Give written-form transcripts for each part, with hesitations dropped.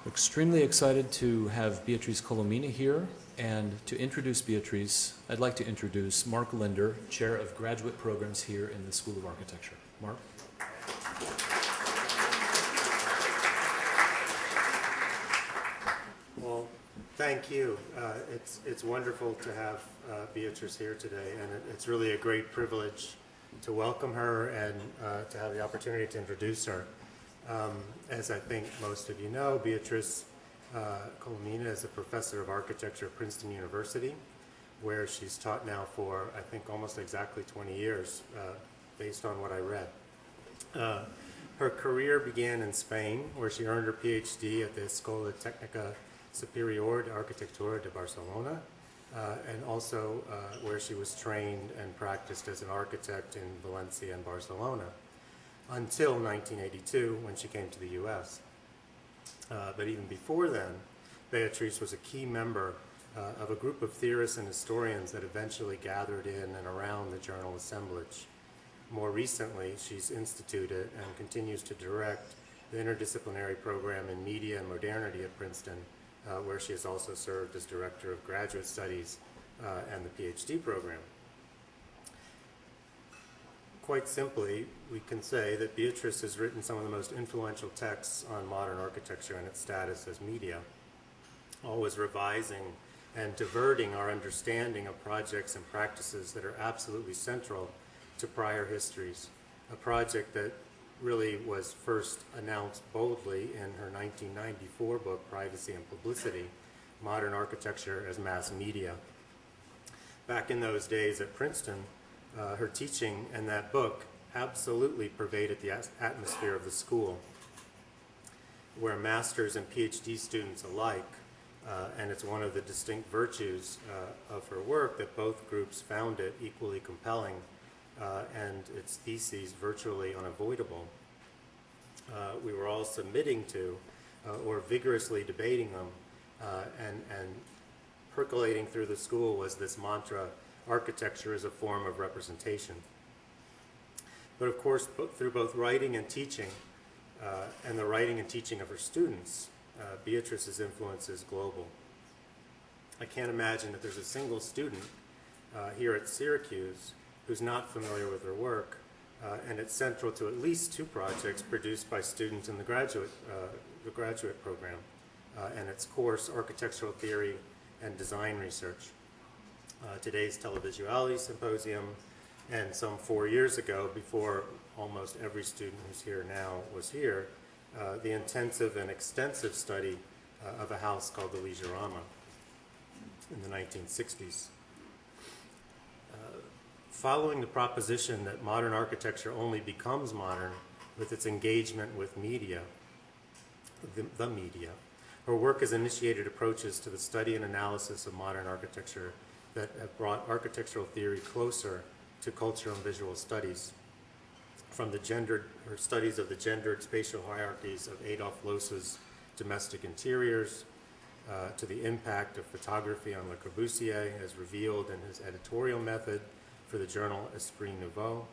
Extremely excited to have Beatriz Colomina here, and to introduce Beatriz, I'd like to introduce Mark Linder, Chair of Graduate Programs here in the School of Architecture. Mark? Well, thank you. It's wonderful to have Beatriz here today, and it's really a great privilege to welcome her and to have the opportunity to introduce her. As I think most of you know, Beatriz Colomina is a professor of architecture at Princeton University, where she's taught now for, I think, almost exactly 20 years, based on what I read. Her career began in Spain, where she earned her PhD at the Escola Técnica Superior de Arquitectura de Barcelona, and also where she was trained and practiced as an architect in Valencia and Barcelona, until 1982, when she came to the U.S. But even before then, Beatriz was a key member of a group of theorists and historians that eventually gathered in and around the journal assemblage. More recently, she's instituted and continues to direct the interdisciplinary program in media and modernity at Princeton, where she has also served as director of graduate studies and the PhD program. Quite simply, we can say that Beatriz has written some of the most influential texts on modern architecture and its status as media, always revising and diverting our understanding of projects and practices that are absolutely central to prior histories. A project that really was first announced boldly in her 1994 book, Privacy and Publicity, Modern Architecture as Mass Media. Back in those days at Princeton, her teaching and that book absolutely pervaded the atmosphere of the school, where masters and PhD students alike, and it's one of the distinct virtues of her work that both groups found it equally compelling and its theses virtually unavoidable. We were all submitting to or vigorously debating them, and percolating through the school was this mantra: architecture is a form of representation. But of course, through both writing and teaching, and the writing and teaching of her students, Beatriz's influence is global. I can't imagine that there's a single student here at Syracuse who's not familiar with her work, and it's central to at least 2 projects produced by students in the graduate program, and its course, Architectural Theory and Design Research. Today's Televisuality Symposium, and some 4 years ago, before almost every student who's here now was here, the intensive and extensive study of a house called the Legiorama in the 1960s. Following the proposition that modern architecture only becomes modern with its engagement with media, the media, her work has initiated approaches to the study and analysis of modern architecture that have brought architectural theory closer to cultural and visual studies. From her studies of the gendered spatial hierarchies of Adolf Loos's Domestic Interiors, to the impact of photography on Le Corbusier as revealed in his editorial method for the journal Esprit Nouveau,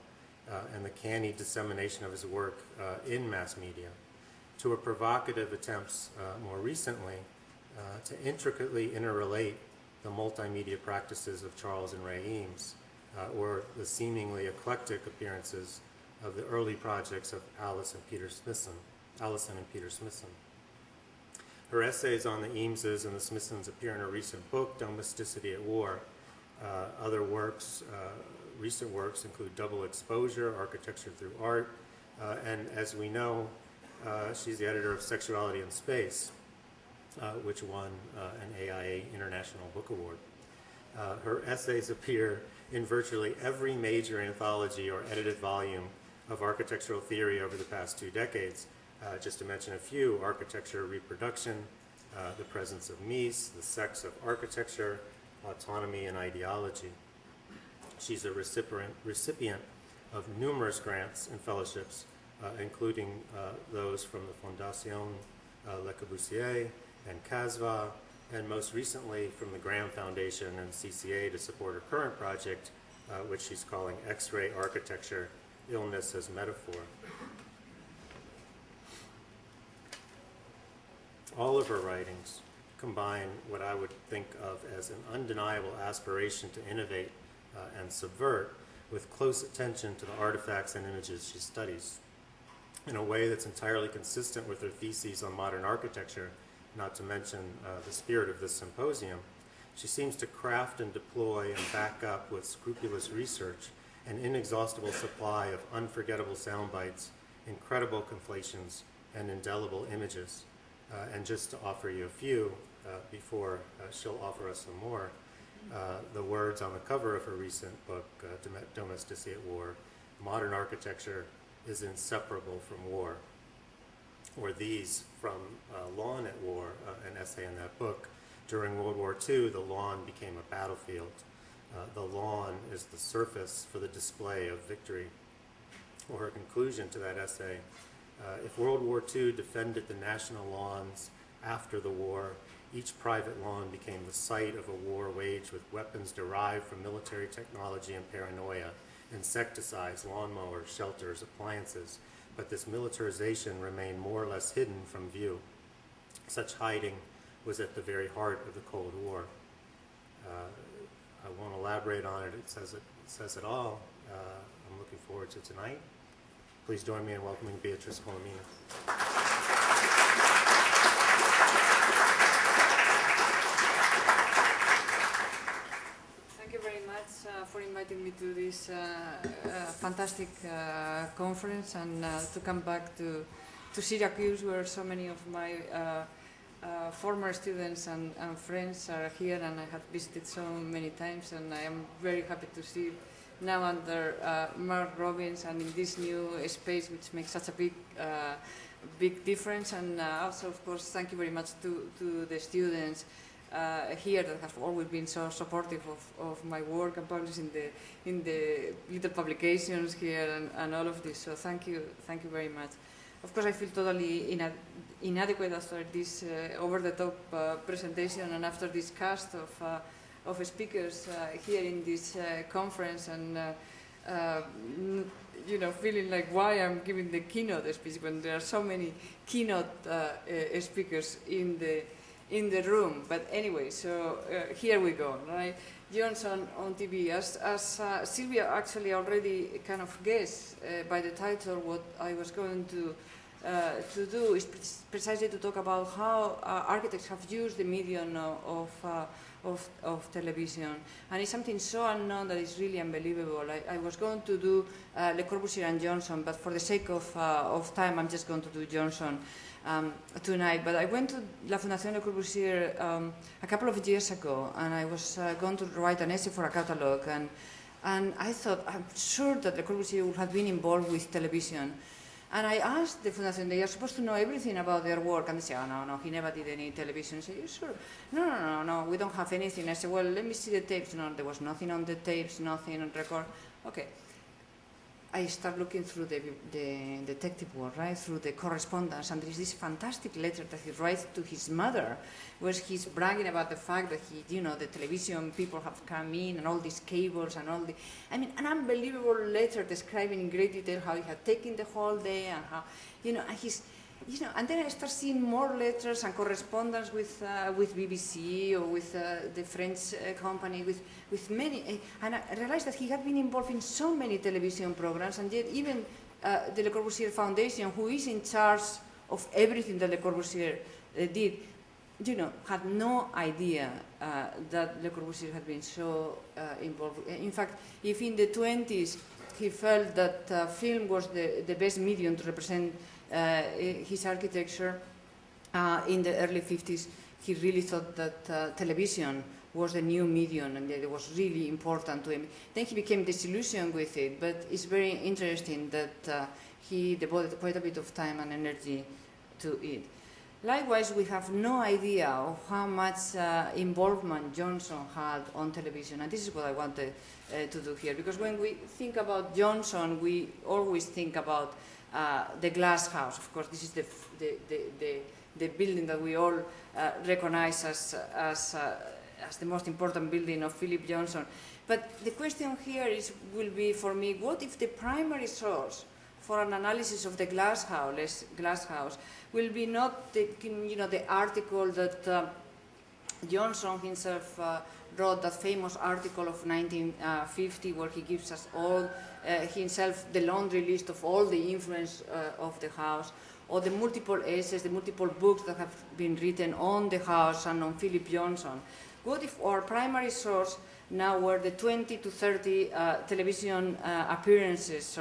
and the canny dissemination of his work in mass media, to her provocative attempts more recently to intricately interrelate the multimedia practices of Charles and Ray Eames, or the seemingly eclectic appearances of the early projects of Allison and Peter Smithson. Her essays on the Eameses and the Smithsons appear in her recent book, Domesticity at War. Other works, recent works, include Double Exposure, Architecture Through Art, and as we know, she's the editor of Sexuality in Space, which won an AIA International Book Award. Her essays appear in virtually every major anthology or edited volume of architectural theory over the past 2 decades. Just to mention a few: Architecture Reproduction, The Presence of Mies, The Sex of Architecture, Autonomy and Ideology. She's a recipient of numerous grants and fellowships, including those from the Fondation Le Corbusier and CASVA, and most recently from the Graham Foundation and CCA to support her current project, which she's calling X-Ray Architecture, Illness as Metaphor. All of her writings combine what I would think of as an undeniable aspiration to innovate and subvert with close attention to the artifacts and images she studies in a way that's entirely consistent with her theses on modern architecture, not to mention the spirit of this symposium. She seems to craft and deploy and back up with scrupulous research an inexhaustible supply of unforgettable sound bites, incredible conflations, and indelible images. And just to offer you a few before she'll offer us some more, the words on the cover of her recent book, Domesticity at War, "Modern architecture is inseparable from war." Or these from Lawn at War, an essay in that book. During World War II, the lawn became a battlefield. The lawn is the surface for the display of victory. Or her conclusion to that essay, if World War II defended the national lawns after the war, each private lawn became the site of a war waged with weapons derived from military technology and paranoia, insecticides, lawnmowers, shelters, appliances, but this militarization remained more or less hidden from view. Such hiding was at the very heart of the Cold War. I won't elaborate on it. It says it all. I'm looking forward to tonight. Please join me in welcoming Beatriz Colomina. Thank you very much for inviting me to this fantastic conference and to come back to Syracuse, where so many of my former students and friends are here, and I have visited so many times, and I am very happy to see now under Mark Robbins and in this new space, which makes such a big difference. And also, of course, thank you very much to the students here that have always been so supportive of my work and publishing in the little publications here and all of this. So thank you very much. Of course, I feel totally inadequate after this over-the-top presentation and after this cast of speakers here in this conference, and feeling like why I'm giving the keynote speech when there are so many keynote speakers in the room. But anyway, so here we go, right? Johnson on TV. As Sylvia actually already kind of guessed by the title, what I was going to do is precisely to talk about how architects have used the medium of television, and it's something so unknown that it's really unbelievable. I was going to do Le Corbusier and Johnson, but for the sake of time, I'm just going to do Johnson tonight. But I went to La Fundación Le Corbusier a couple of years ago, and I was going to write an essay for a catalogue, and I thought, I'm sure that Le Corbusier would have been involved with television. And I asked the Fundación, they are supposed to know everything about their work, and they say, oh, no, he never did any television. I said, you sure? No, we don't have anything. I said, well, let me see the tapes. No, there was nothing on the tapes, nothing on record. Okay. I start looking through the detective work, right, through the correspondence, and there is this fantastic letter that he writes to his mother, where he's bragging about the fact that the television people have come in and all these cables and all an unbelievable letter describing in great detail how he had taken the whole day and how, and he's, and then I start seeing more letters and correspondence with BBC or with the French company, with many, and I realized that he had been involved in so many television programs, and yet even the Le Corbusier Foundation, who is in charge of everything that Le Corbusier did, had no idea that Le Corbusier had been so involved. In fact, if in the 20s he felt that film was the best medium to represent his architecture, in the early 50s, he really thought that television was the new medium and that it was really important to him. Then he became disillusioned with it, but it's very interesting that he devoted quite a bit of time and energy to it. Likewise, we have no idea of how much involvement Johnson had on television, and this is what I wanted to do here, because when we think about Johnson, we always think about the Glasshouse. Of course, this is the building that we all recognize as the most important building of Phillip Johnson. But the question here will be for me, what if the primary source for an analysis of the Glasshouse will be not the article that Johnson himself wrote, that famous article of 1950 where he gives us all himself the laundry list of all the influence of the house, or the multiple essays, the multiple books that have been written on the house and on Phillip Johnson. What if our primary source now were the 20 to 30 television appearances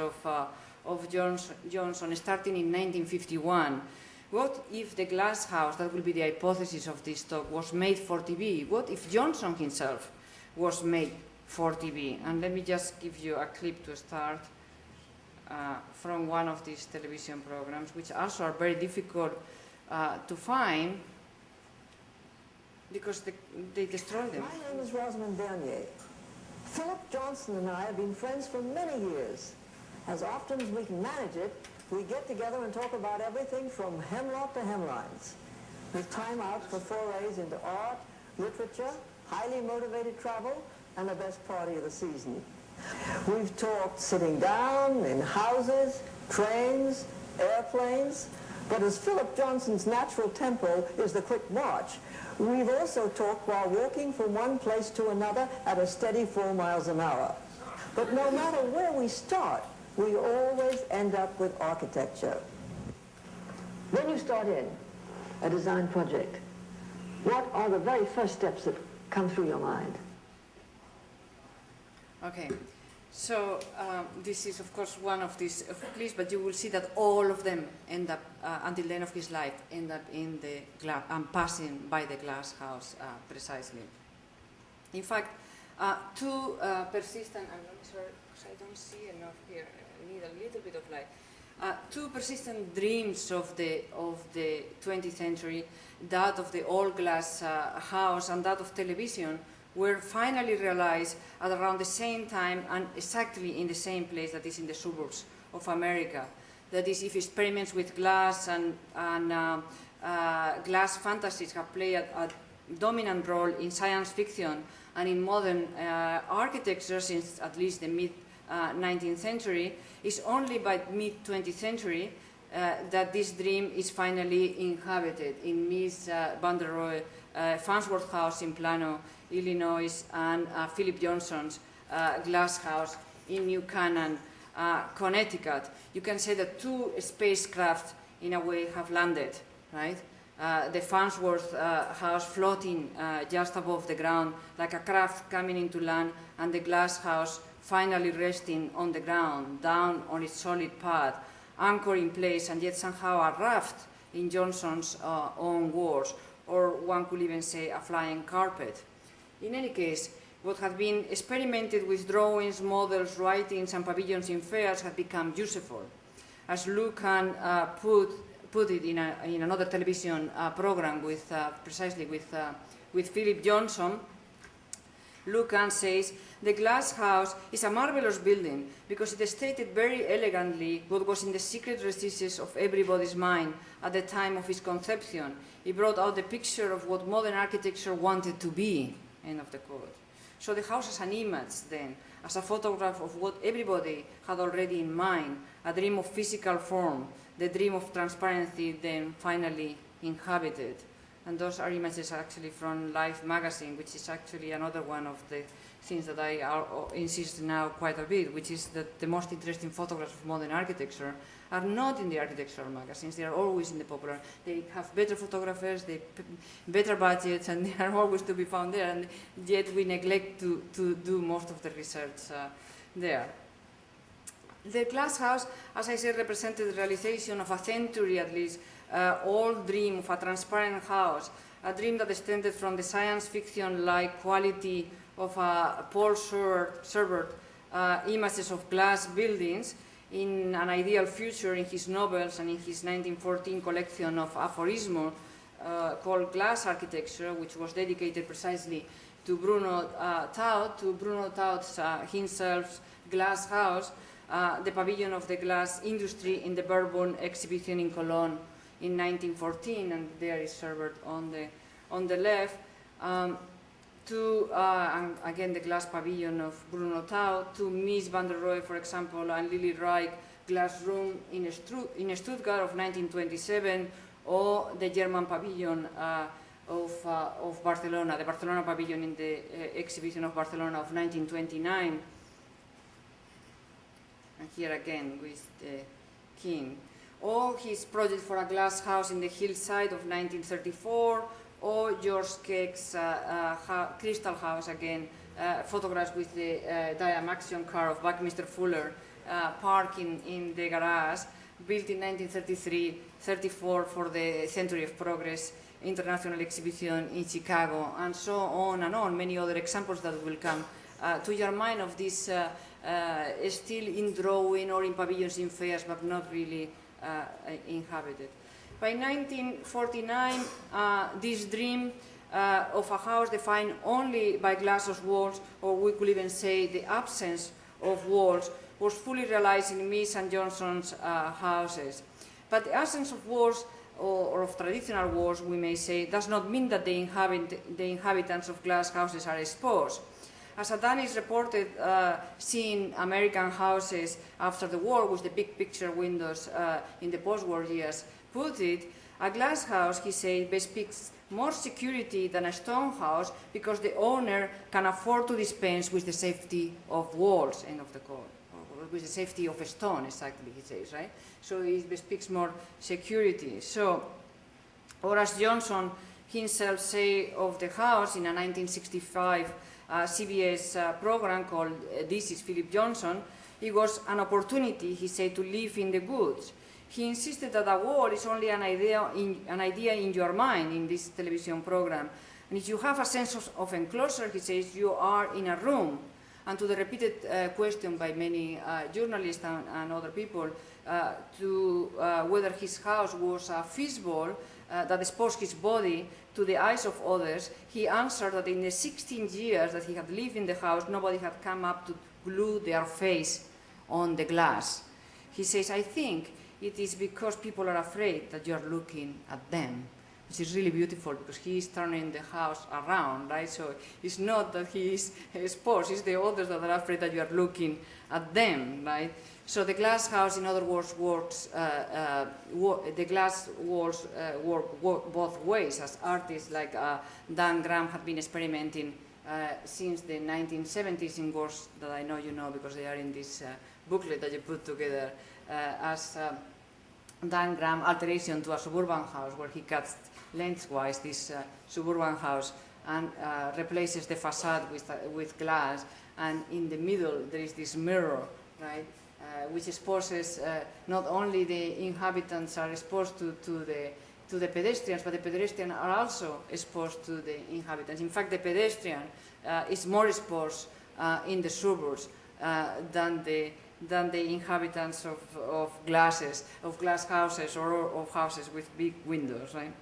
of Johnson starting in 1951? What if the Glasshouse, that will be the hypothesis of this talk, was made for TV? What if Johnson himself was made for TV? And let me just give you a clip to start from one of these television programs, which also are very difficult to find because they destroy them. My name is Rosamond Bernier. Phillip Johnson and I have been friends for many years. As often as we can manage it, we get together and talk about everything from hemlock to hemlines, with time out for forays into art, literature, highly motivated travel, and the best party of the season. We've talked sitting down, in houses, trains, airplanes, but as Phillip Johnson's natural tempo is the quick march, we've also talked while walking from one place to another at a steady 4 miles an hour. But no matter where we start, we always end up with architecture. When you start in a design project, what are the very first steps that come through your mind? Okay, so this is of course one of these clips, but you will see that all of them end up, until the end of his life, end up in the passing by the Glasshouse precisely. In fact, two persistent, I'm not sure because I don't see enough here, I need a little bit of light. Two persistent dreams of the 20th century, that of the old glass house and that of television, were finally realized at around the same time and exactly in the same place, that is in the suburbs of America. That is, if experiments with glass and glass fantasies have played a dominant role in science fiction and in modern architecture since at least the mid-19th century, it's only by mid-20th century that this dream is finally inhabited in Miss Van der Rohe, Farnsworth House in Plano, Illinois, and Phillip Johnson's Glasshouse in New Canaan, Connecticut. You can say that two spacecraft, in a way, have landed, right? The Farnsworth House floating just above the ground, like a craft coming into land, and the Glasshouse finally resting on the ground, down on its solid path, anchored in place, and yet somehow a raft in Johnson's own words, or one could even say a flying carpet. In any case, what had been experimented with drawings, models, writings, and pavilions in fairs had become useful. As Lucan put it in another television program with precisely with Phillip Johnson, Lucan says, "The Glasshouse is a marvelous building because it stated very elegantly what was in the secret recesses of everybody's mind at the time of its conception. It brought out the picture of what modern architecture wanted to be." End of the quote. So the house as an image, then, as a photograph of what everybody had already in mind, a dream of physical form, the dream of transparency, then finally inhabited. And those are images actually from Life magazine, which is actually another one of the things that I insist now quite a bit, which is that the most interesting photographs of modern architecture are not in the architectural magazines. They are always in the popular. They have better photographers, they better budgets, and they are always to be found there, and yet we neglect to do most of the research there. The Glasshouse, as I said, represented the realization of a century at least old dream of a transparent house, a dream that extended from the science fiction-like quality of Paul Seurat images of glass buildings in an ideal future in his novels and in his 1914 collection of aphorisms called Glass Architecture, which was dedicated precisely to Bruno Taut's himself's glass house, the pavilion of the glass industry in the Bourbon exhibition in Cologne in 1914, and there is Seurat on the left. And again, the glass pavilion of Bruno Taut, to Miss Van der Rohe, for example, and Lily Reich glass room in Stuttgart of 1927, or the German pavilion of Barcelona, the Barcelona pavilion in the exhibition of Barcelona of 1929. And here again with the king. Or his project for a glass house in the hillside of 1934, or George Keck's crystal house again, photographs with the Diamaxion car of Buckminster Fuller parking in the garage, built in 1933-34 for the Century of Progress International Exhibition in Chicago, and so on and on, many other examples that will come to your mind of this still in drawing or in pavilions in fairs, but not really inhabited. By 1949, this dream of a house defined only by glass walls, or we could even say the absence of walls, was fully realized in Mies and Johnson's houses. But the absence of walls, or of traditional walls, we may say, does not mean that the inhabitants of glass houses are exposed. As Adanis reported, seeing American houses after the war with the big picture windows in the post-war years, put it, a glass house, he said, bespeaks more security than a stone house because the owner can afford to dispense with the safety of walls, end of the quote, or with the safety of a stone, exactly, he says, right? So it bespeaks more security. So, or as Johnson himself said of the house in a 1965 CBS program called This is Phillip Johnson, it was an opportunity, he said, to live in the woods. He insisted that a wall is only an idea in your mind in this television program. And if you have a sense of enclosure, he says, you are in a room. And to the repeated question by many journalists and other people to whether his house was a fishbowl that exposed his body to the eyes of others, he answered that in the 16 years that he had lived in the house, nobody had come up to glue their face on the glass. He says, I think it is because people are afraid that you are looking at them, which is really beautiful because he is turning the house around, right? So it's not that he is exposed, it's the others that are afraid that you are looking at them, right? So the glass house, in other words, works, the glass walls work both ways, as artists like Dan Graham have been experimenting since the 1970s in works that I know you know because they are in this booklet that you put together as Dan Graham alteration to a suburban house, where he cuts lengthwise this suburban house and replaces the facade with glass, and in the middle there is this mirror, right, which exposes not only the inhabitants are exposed to the pedestrians, but the pedestrians are also exposed to the inhabitants. In fact, the pedestrian is more exposed in the suburbs than the inhabitants of glass houses or of houses with big windows, right?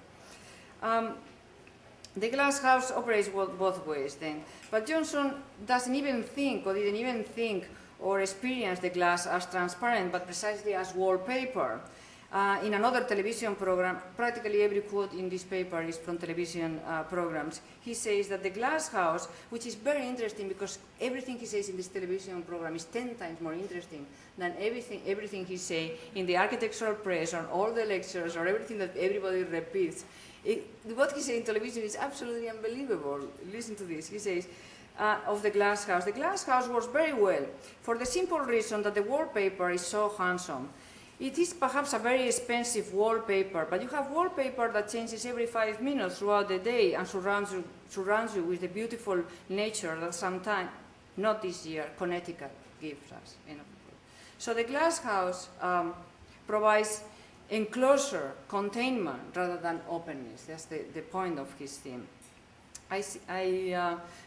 The glass house operates both ways then, but Johnson doesn't even think or didn't even think or experience the glass as transparent, but precisely as wallpaper. In another television program, practically every quote in this paper is from television programs. He says that the glass house, which is very interesting because everything he says in this television program is 10 times more interesting than everything he says in the architectural press or all the lectures or everything that everybody repeats. What he says in television is absolutely unbelievable. Listen to this. He says, of the glass house. The glass house works very well for the simple reason that the wallpaper is so handsome. It is perhaps a very expensive wallpaper, but you have wallpaper that changes every 5 minutes throughout the day and surrounds you with the beautiful nature that sometimes, not this year, Connecticut gives us. So the glass house provides enclosure, containment, rather than openness. That's the point of his theme.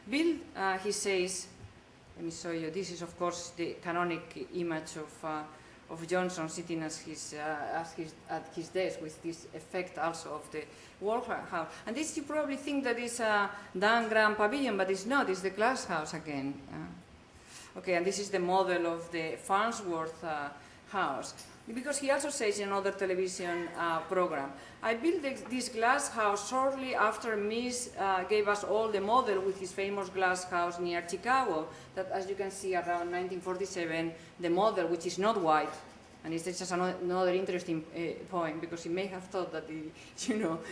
Bill, he says, let me show you, this is of course the canonic image of Johnson sitting at his desk with this effect also of the wall house. And this you probably think that is a Dan Graham pavilion, but it's not, it's the glass house again. Okay, and this is the model of the Farnsworth House. Because he also says in another television program, I built this glass house shortly after Mies gave us all the model with his famous glass house near Chicago, that as you can see around 1947, the model, which is not white, And it's just another interesting point, because he may have thought that,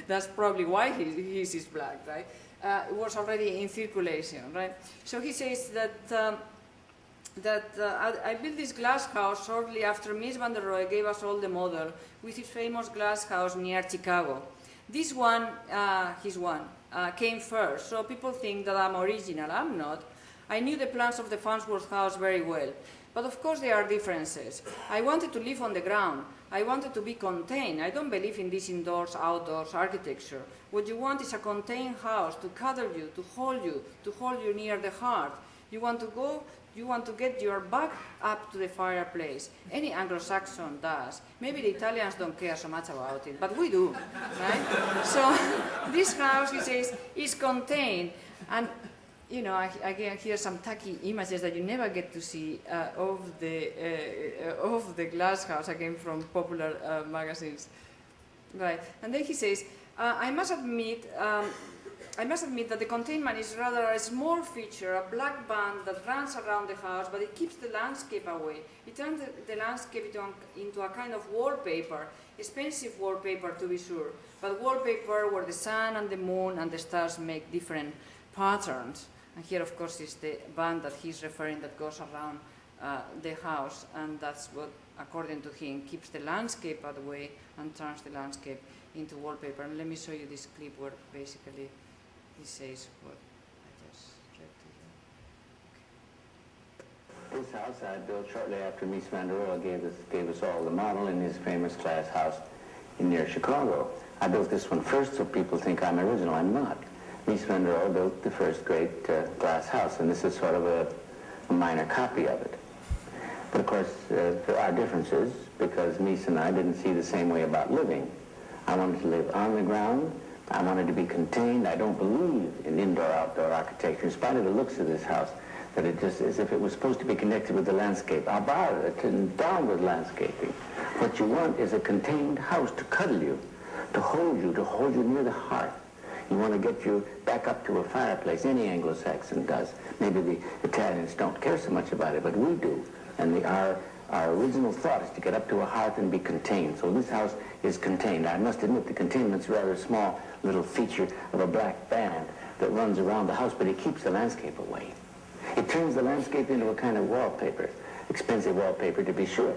that's probably why his is black, right? It was already in circulation, right? So he says that I built this glass house shortly after Mies van der Rohe gave us all the model with his famous glass house near Chicago. This one, his one, came first, so people think that I'm original. I'm not. I knew the plans of the Farnsworth House very well. But of course there are differences. I wanted to live on the ground. I wanted to be contained. I don't believe in this indoors, outdoors architecture. What you want is a contained house to cuddle you, to hold you near the heart. You want to get your back up to the fireplace. Any Anglo-Saxon does. Maybe the Italians don't care so much about it, but we do, right? So this house, he says, is contained. And I can hear some tacky images that you never get to see of the Glasshouse, again from popular magazines. Right, and then he says, I must admit that the containment is rather a small feature, a black band that runs around the house, but it keeps the landscape away. It turns the landscape into a kind of wallpaper, expensive wallpaper to be sure, but wallpaper where the sun and the moon and the stars make different patterns. And here, of course, is the band that he's referring that goes around the house, and that's what, according to him, keeps the landscape out of the way and turns the landscape into wallpaper. And let me show you this clip where basically he says what I just read to you. This house I built shortly after Mies van der Rohe gave us all the model in his famous glass house near Chicago. I built this one first so people think I'm original. I'm not. Mies van der Rohe built the first great glass house, and this is sort of a minor copy of it. But of course, there are differences, because Mies and I didn't see the same way about living. I wanted to live on the ground. I wanted to be contained. I don't believe in indoor-outdoor architecture, in spite of the looks of this house, that it just as if it was supposed to be connected with the landscape. About it and downward landscaping. What you want is a contained house to cuddle you, to hold you near the heart. You want to get you back up to a fireplace. Any Anglo-Saxon does. Maybe the Italians don't care so much about it, but we do. And our original thought is to get up to a hearth and be contained. So this house is contained. I must admit the containment's a rather small little feature of a black band that runs around the house, but it keeps the landscape away. It turns the landscape into a kind of wallpaper. Expensive wallpaper, to be sure,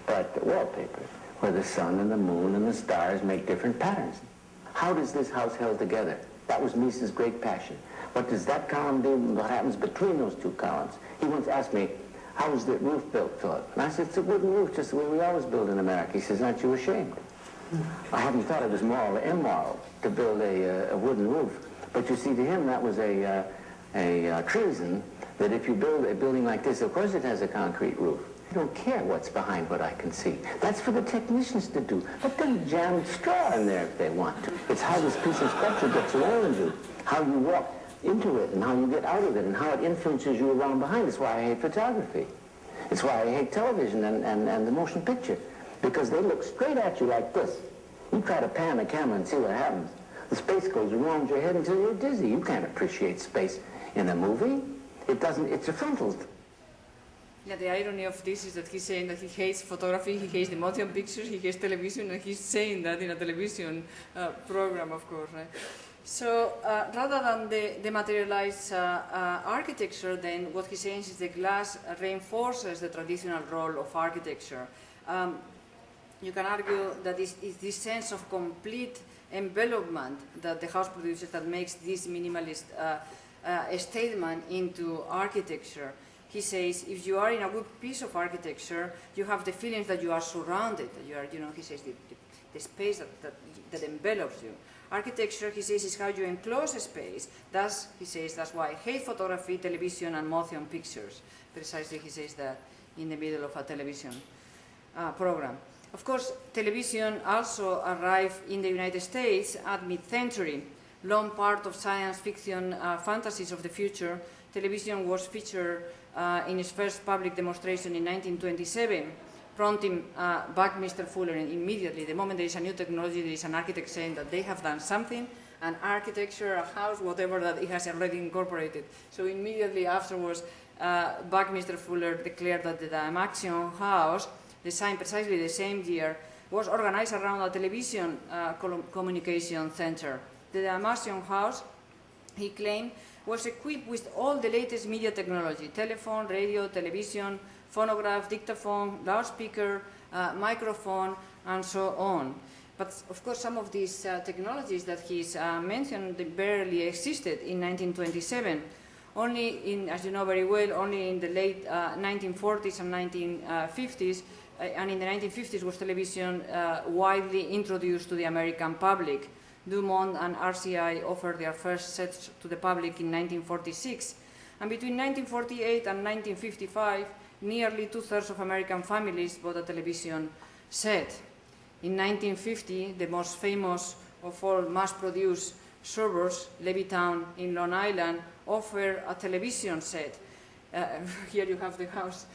but wallpaper, where the sun and the moon and the stars make different patterns. How does this house held together? That was Mies's great passion. What does that column do and what happens between those two columns? He once asked me, how was the roof built, Philip? And I said, it's a wooden roof, just the way we always build in America. He says, aren't you ashamed? I hadn't thought it was moral or immoral to build a wooden roof. But you see, to him, that was a treason, that if you build a building like this, of course it has a concrete roof. I don't care what's behind what I can see. That's for the technicians to do. Let them jam straw in there if they want to. It's how this piece of structure gets around you, how you walk into it and how you get out of it and how it influences you around behind. It's why I hate photography. It's why I hate television and the motion picture, because they look straight at you like this. You try to pan the camera and see what happens. The space goes around your head until you're dizzy. You can't appreciate space in a movie. It doesn't, it's a frontal. Yeah, the irony of this is that he's saying that he hates photography, he hates the motion pictures, he hates television, and he's saying that in a television program, of course, right? So rather than the materialized architecture, then what he's saying is the glass reinforces the traditional role of architecture. You can argue that it's this sense of complete envelopment that the house produces that makes this minimalist statement into architecture. He says, if you are in a good piece of architecture, you have the feelings that you are surrounded, that you are, he says, the space that envelops you. Architecture, he says, is how you enclose a space. Thus, he says, that's why I hate photography, television, and motion pictures. Precisely, he says that in the middle of a television program. Of course, television also arrived in the United States at mid-century. Long part of science fiction fantasies of the future, television was featured in its first public demonstration in 1927, prompting Buckminster Fuller immediately. The moment there is a new technology, there is an architect saying that they have done something, an architecture, a house, whatever, that it has already incorporated. So immediately afterwards, Buckminster Fuller declared that the Dymaxion house precisely the same year, was organized around a television communication center. The Dalmatian House, he claimed, was equipped with all the latest media technology: telephone, radio, television, phonograph, dictaphone, loudspeaker, microphone, and so on. But of course, some of these technologies that he's mentioned barely existed in 1927. Only in, as you know very well, only in the late 1940s and 1950s, and in the 1950s was television widely introduced to the American public. Dumont and RCI offered their first sets to the public in 1946. And between 1948 and 1955, nearly 2/3 of American families bought a television set. In 1950, the most famous of all mass-produced servers, Leviton in Long Island, offered a television set. Here you have the house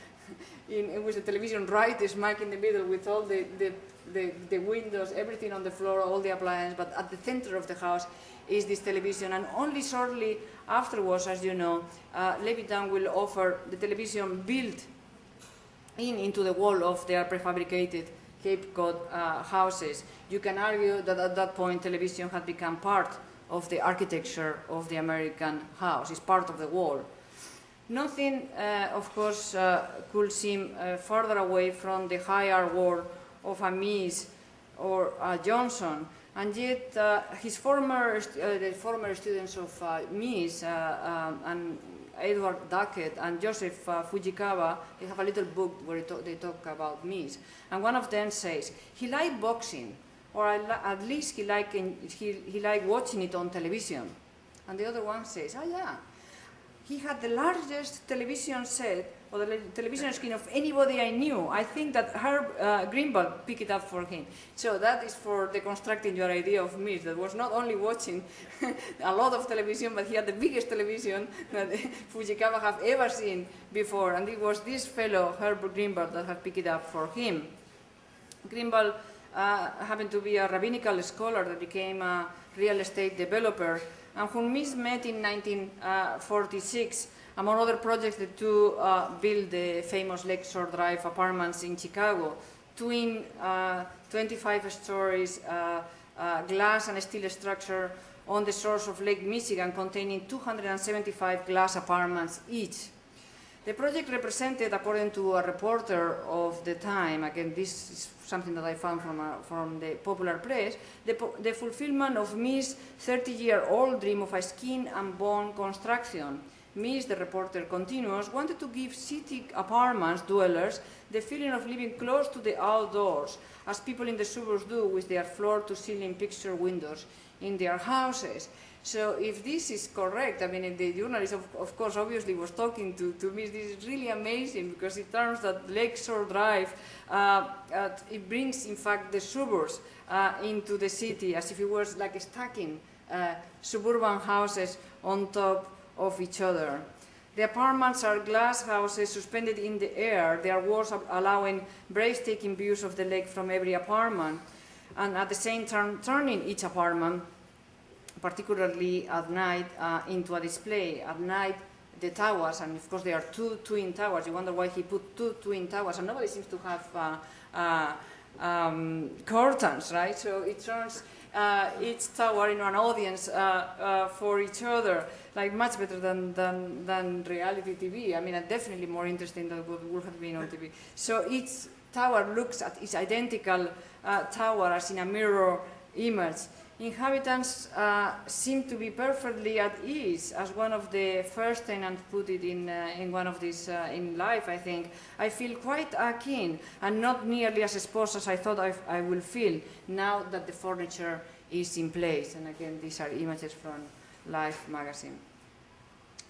with the television right smack in the middle with all the windows, everything on the floor, all the appliances, but at the center of the house is this television. And only shortly afterwards, as you know, Leviton will offer the television built into the wall of their prefabricated Cape Cod houses. You can argue that at that point television had become part of the architecture of the American house. It's part of the wall. Nothing, of course, could seem further away from the higher world of a Mies or Johnson, and yet the former students of Mies and Edward Duckett and Joseph Fujikawa, they have a little book where they talk about Mies, and one of them says he liked boxing, or at least he liked watching it on television, and the other one says, oh yeah, he had the largest television set or the television screen of anybody I knew. I think that Herb Greenberg picked it up for him. So that is for deconstructing your idea of Mies, that was not only watching a lot of television, but he had the biggest television that Fujikawa have ever seen before. And it was this fellow, Herb Greenberg, that had picked it up for him. Greenberg happened to be a rabbinical scholar that became a real estate developer, and whom Mies met in 1946. Among other projects, the two built the famous Lakeshore Drive apartments in Chicago, twin 25 stories glass and steel structure on the shores of Lake Michigan, containing 275 glass apartments each. The project represented, according to a reporter of the time, again this is something that I found from the popular press, the fulfillment of Mies' 30-year-old dream of a skin and bone construction. Mies, the reporter continues, wanted to give city apartments dwellers the feeling of living close to the outdoors, as people in the suburbs do with their floor-to-ceiling picture windows in their houses. So if this is correct, I mean, the journalist, of course, obviously was talking to Mies. This is really amazing, because it turns that Lakeshore Drive, it brings, in fact, the suburbs into the city, as if it was like stacking suburban houses on top of each other. The apartments are glass houses suspended in the air, their walls allowing breathtaking views of the lake from every apartment, and at the same time turning each apartment, particularly at night, into a display. At night, the towers, and of course there are two twin towers. You wonder why he put two twin towers, and nobody seems to have curtains, right? So it turns each tower into an audience for each other, like much better than reality TV. I mean, definitely more interesting than what would have been on TV. So each tower looks at its identical tower as in a mirror image. Inhabitants seem to be perfectly at ease, as one of the first tenants put it in one of these in life, I think. I feel quite keen and not nearly as exposed as I thought I will feel now that the furniture is in place. And again, these are images from Life magazine.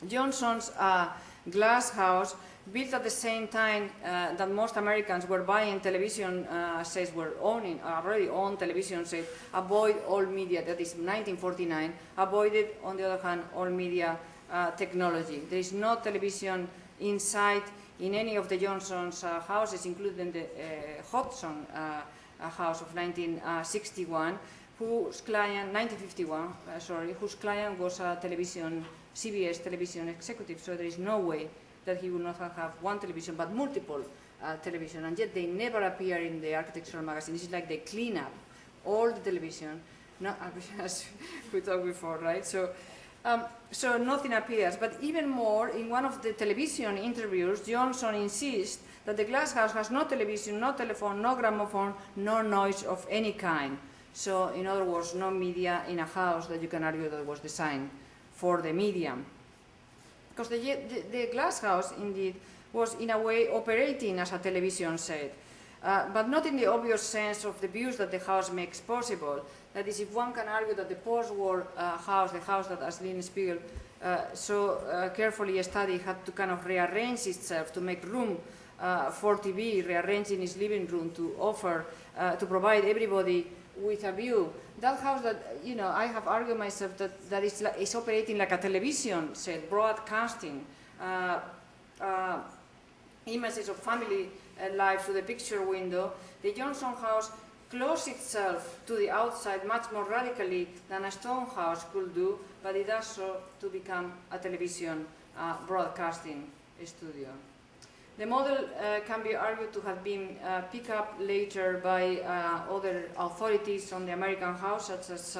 Johnson's glass house, built at the same time that most Americans were buying television sets, were already owned television sets, avoid all media, that is 1949, avoided, on the other hand, all media technology. There is no television inside in any of the Johnson's houses, including the Hodgson house of 1961, whose client, 1951, whose client was a CBS television executive, so there is no way that he would not have one television, but multiple television, and yet they never appear in the architectural magazine. It's like they clean up all the television, as we talked before, right? So nothing appears. But even more, in one of the television interviews, Johnson insists that the Glasshouse has no television, no telephone, no gramophone, no noise of any kind. So, in other words, no media in a house that you can argue that was designed for the medium. Because the Glasshouse, indeed, was in a way operating as a television set, but not in the obvious sense of the views that the house makes possible. That is, if one can argue that the post-war house, the house that Aslin Spiegel so carefully studied, had to kind of rearrange itself to make room for TV, rearranging its living room to offer, to provide everybody with a view. That house that, you know, I have argued myself that is operating like a television set, broadcasting images of family life through the picture window. The Johnson house closes itself to the outside much more radically than a stone house could do, but it does so to become a television broadcasting studio. The model can be argued to have been picked up later by other authorities on the American house, such as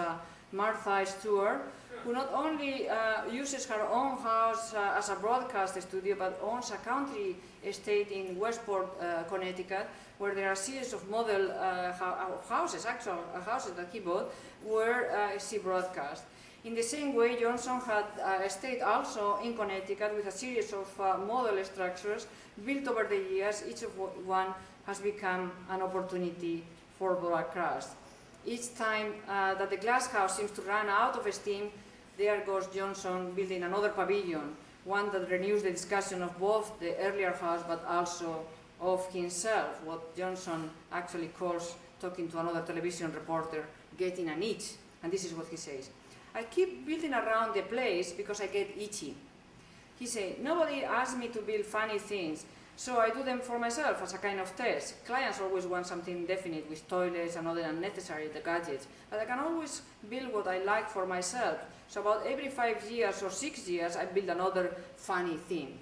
Martha Stewart, who not only uses her own house as a broadcast studio, but owns a country estate in Westport, Connecticut, where there are a series of model houses, actual houses that he bought, where she broadcast. In the same way, Johnson had a estate also in Connecticut with a series of model structures built over the years. Each of one has become an opportunity for broadcast. Each time that the Glasshouse seems to run out of steam, there goes Johnson building another pavilion, one that renews the discussion of both the earlier house but also of himself, what Johnson actually calls, talking to another television reporter, getting an itch. And this is what he says: "I keep building around the place because I get itchy." He said, "Nobody asked me to build funny things, so I do them for myself as a kind of test. Clients always want something definite with toilets and other unnecessary gadgets, but I can always build what I like for myself. So about every 5 years or 6 years, I build another funny thing."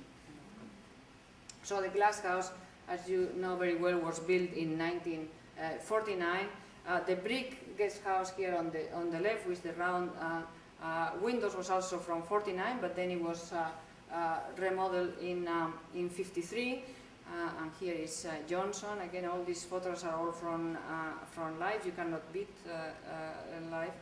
So the Glasshouse, as you know very well, was built in 1949. The brick guest house here on the left with the round windows was also from 49, but then it was remodeled in 53. And here is Johnson. Again, all these photos are all from live. You cannot beat live.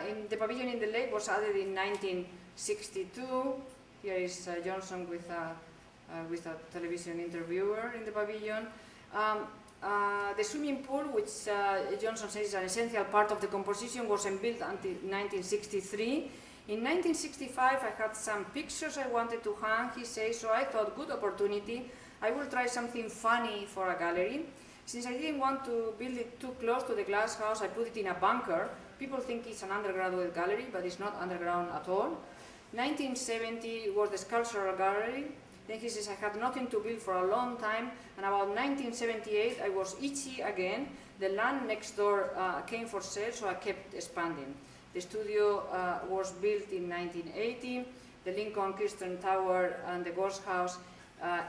In the pavilion in the lake was added in 1962. Here is Johnson with a television interviewer in the pavilion. The swimming pool, which Johnson says is an essential part of the composition, wasn't built until 1963. In 1965, I had some pictures I wanted to hang, he says, so I thought, good opportunity, I will try something funny for a gallery. Since I didn't want to build it too close to the Glasshouse, I put it in a bunker. People think it's an undergraduate gallery, but it's not underground at all. 1970 was the sculptural gallery. Then he says, I had nothing to build for a long time, and about 1978 I was itchy again. The land next door came for sale, so I kept expanding. The studio was built in 1980, the Lincoln Kirsten Tower and the Ghost House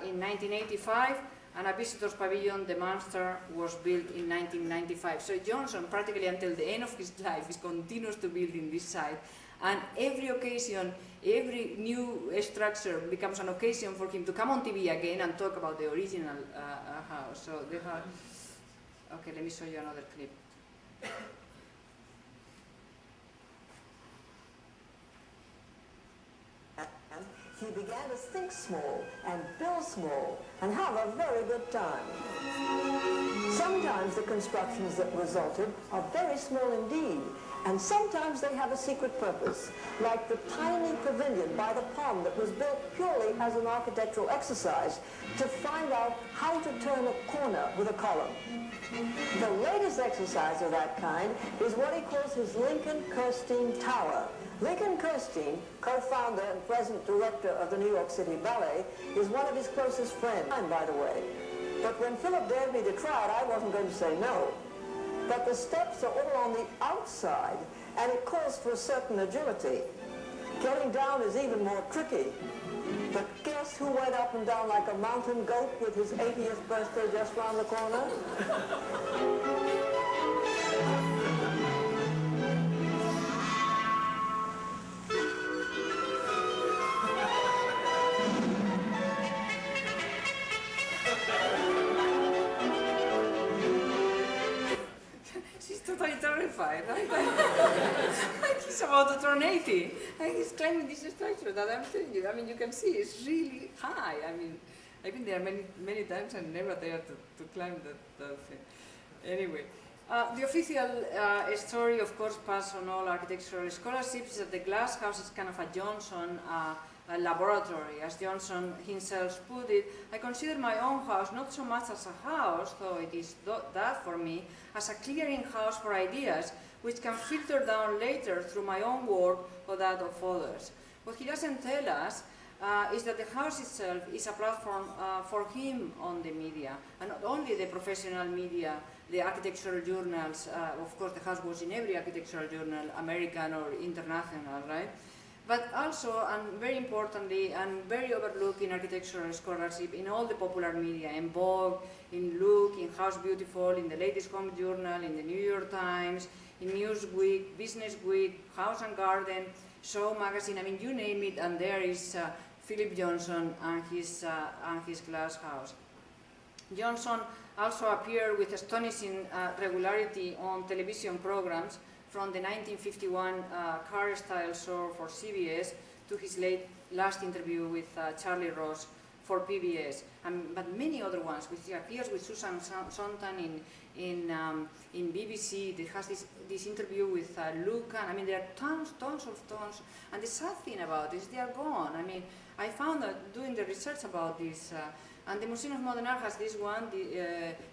in 1985, and a visitor's pavilion, the Monster, was built in 1995. So Johnson, practically until the end of his life, is continues to build in this site, and every occasion, every new structure becomes an occasion for him to come on TV again and talk about the original house. So they have... Okay, let me show you another clip. He began to think small and build small and have a very good time. Sometimes the constructions that resulted are very small indeed, and sometimes they have a secret purpose, like the tiny pavilion by the pond that was built purely as an architectural exercise to find out how to turn a corner with a column. The latest exercise of that kind is what he calls his Lincoln Kirstein Tower. Lincoln Kirstein, co-founder and present director of the New York City Ballet, is one of his closest friends, by the way. But when Philip dared me to try it, I wasn't going to say no. But the steps are all on the outside, and it calls for a certain agility. Getting down is even more tricky. But guess who went up and down like a mountain goat with his 80th birthday just round the corner? She's totally terrified, right? Like he's about to turn 80, and he's climbing this structure that I'm telling you. I mean, you can see it's really high. I mean, I've been there many times and never dared to climb that thing. Anyway, the official story, of course, passed on all architectural scholarships, is that the Glasshouse is kind of a Johnson laboratory. As Johnson himself put it, I consider my own house not so much as a house, though it is that for me, as a clearing house for ideas, which can filter down later through my own work or that of others. What he doesn't tell us is that the house itself is a platform for him on the media, and not only the professional media, the architectural journals. Of course, the house was in every architectural journal, American or international, right? But also, and very importantly, and very overlooked in architectural scholarship, in all the popular media, in Vogue, in Look, in House Beautiful, in the latest Home Journal, in the New York Times, in Newsweek, Business Week, House and Garden, Show Magazine, I mean, you name it, and there is Phillip Johnson and his Glasshouse. Johnson also appeared with astonishing regularity on television programs, from the 1951 car style show for CBS to his last interview with Charlie Ross for PBS, but many other ones. He appears with Susan Sontag in BBC. There has this interview with Luca. I mean, there are tons, and the sad thing about this, they are gone. I mean, I found that doing the research about this, and the Museum of Modern Art has this one.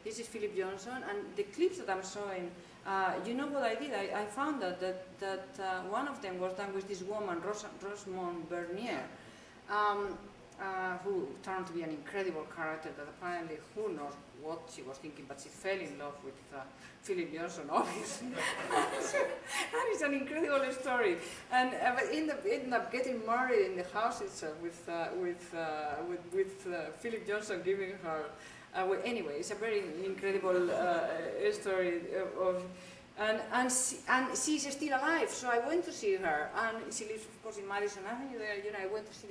This is Phillip Johnson, and the clips that I'm showing. You know what I did? I found that one of them was done with this woman, Rosamond Bernier, who turned to be an incredible character that apparently, who knows what she was thinking, but she fell in love with Phillip Johnson, obviously. That is an incredible story. And ended up getting married in the house itself with Phillip Johnson giving her. Well, anyway, it's a very incredible story and she's still alive. So I went to see her, and she lives, of course, in Madison Avenue. There, you know, I went to see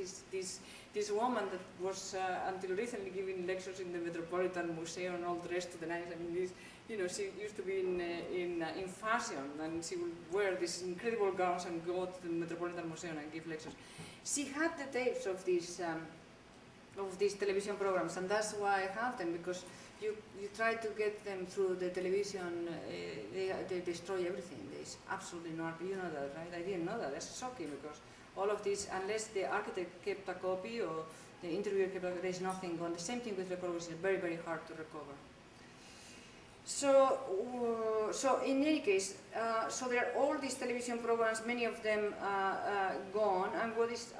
this woman that was until recently giving lectures in the Metropolitan Museum and all dressed to the nines. I mean, this, you know, she used to be in fashion, and she would wear these incredible gowns and go to the Metropolitan Museum and give lectures. She had the tapes of these television programs, and that's why I have them, because you try to get them through the television, they destroy everything. There's absolutely no, you know that, right? I didn't know that. That's shocking, because all of this, unless the architect kept a copy or the interviewer kept a copy, there's nothing gone. The same thing with recordings, it's very, very hard to recover. So in any case, so there are all these television programs, many of them gone, and what is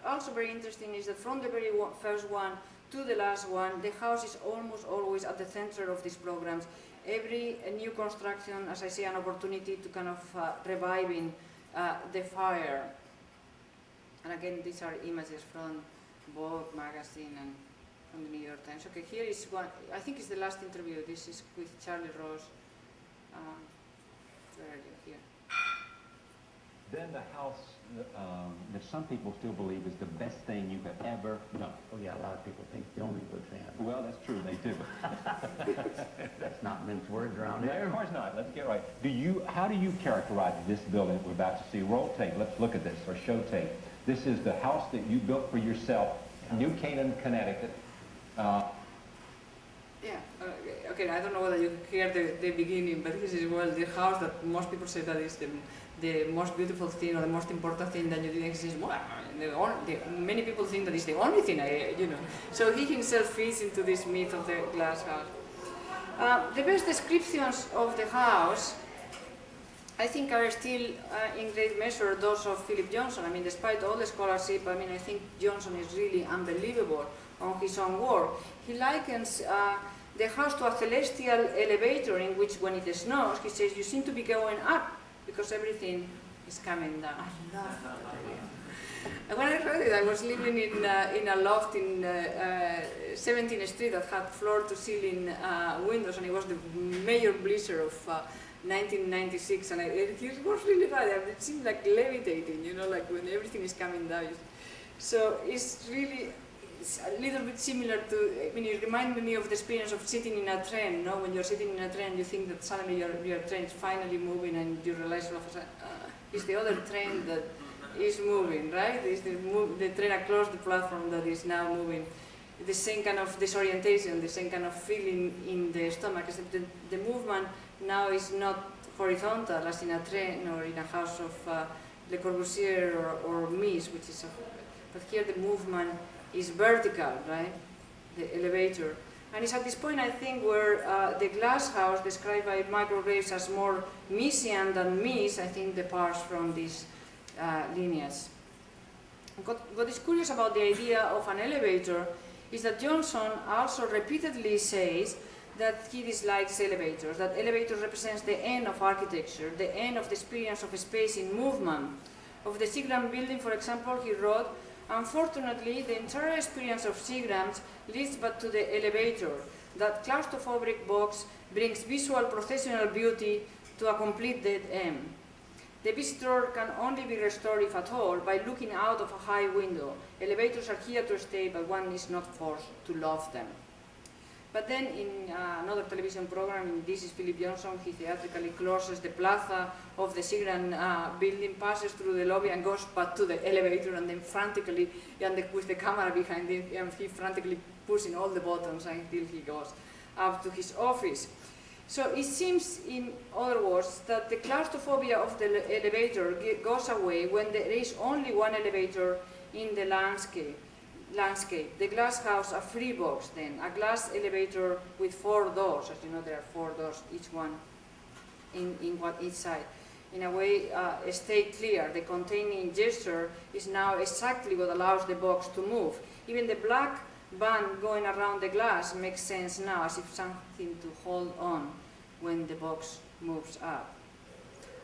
also very interesting is that from the very first one to the last one, the house is almost always at the center of these programs. Every new construction, as I say, an opportunity to kind of reviving the fire. And again, these are images from Vogue magazine and from the New York Times. Okay, here is one, I think it's the last interview. This is with Charlie Ross. Where are you? Here. Then the house that some people still believe is the best thing you have ever done. Oh yeah, a lot of people think the only good thing. Well, that's true, they do. That's not mince words around No, here. of course not. Let's get right. How do you characterize this building that we're about to see? Roll tape. Let's look at this, or show tape. This is the house that you built for yourself, New Canaan, Connecticut. Yeah, okay, I don't know whether you hear the beginning, but this is, well, the house that most people say that is the most beautiful thing or the most important thing that you did exist. Well, many people think that it's the only thing, you know. So he himself fits into this myth of the glass house. The best descriptions of the house, I think, are still in great measure those of Phillip Johnson. I mean, despite all the scholarship, I mean, I think Johnson is really unbelievable on his own work. He likens the house to a celestial elevator in which, when it snows, he says, you seem to be going up because everything is coming down. I love that idea. And when I read it, I was living in a loft in 17th Street that had floor-to-ceiling windows, and it was the major blizzard of 1996, and it was really right. It seemed like levitating, you know, like when everything is coming down. So it's a little bit similar to, I mean, it reminded me of the experience of sitting in a train, you know, when you're sitting in a train, you think that suddenly your train is finally moving, and you realize all of a sudden, it's the other train that is moving, right? It's the train across the platform that is now moving. The same kind of disorientation, the same kind of feeling in the stomach, except the movement now is not horizontal as in a train or in a house of Le Corbusier or Mies, which is but here the movement is vertical, right? The elevator. And it's at this point, I think, where the Glasshouse, described by Michael Graves as more Miesian than Mies, I think departs from this lineage. What is curious about the idea of an elevator is that Johnson also repeatedly says that he dislikes elevators, that elevators represents the end of architecture, the end of the experience of space in movement. Of the Seagram building, for example, he wrote, "Unfortunately, the entire experience of Seagrams leads but to the elevator. That claustrophobic box brings visual processional beauty to a complete dead end. The visitor can only be restored, if at all, by looking out of a high window. Elevators are here to stay, but one is not forced to love them." But then in another television program, This is Phillip Johnson, he theatrically crosses the plaza of the Seagram building, passes through the lobby and goes back to the elevator, and then frantically, with the camera behind him, and he frantically pushing all the buttons until he goes up to his office. So it seems, in other words, that the claustrophobia of the elevator goes away when there is only one elevator in the landscape. The Glasshouse, a free box then, a glass elevator with 4 doors. As you know, there are 4 doors, each one in each side. In a way, stay clear. The containing gesture is now exactly what allows the box to move. Even the black band going around the glass makes sense now, as if something to hold on when the box moves up.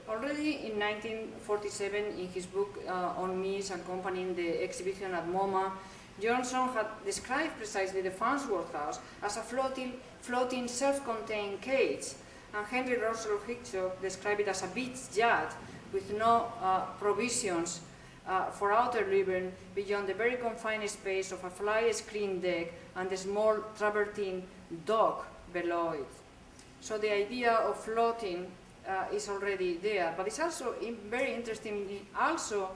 Already in 1947, in his book on Mies accompanying the exhibition at MoMA, Johnson had described precisely the Farnsworth House as a floating self-contained cage, and Henry Russell Hitchcock described it as a beach yacht with no provisions for outer living beyond the very confined space of a fly screen deck and the small travertine dock below it. So the idea of floating is already there, but it's also very interesting. Also,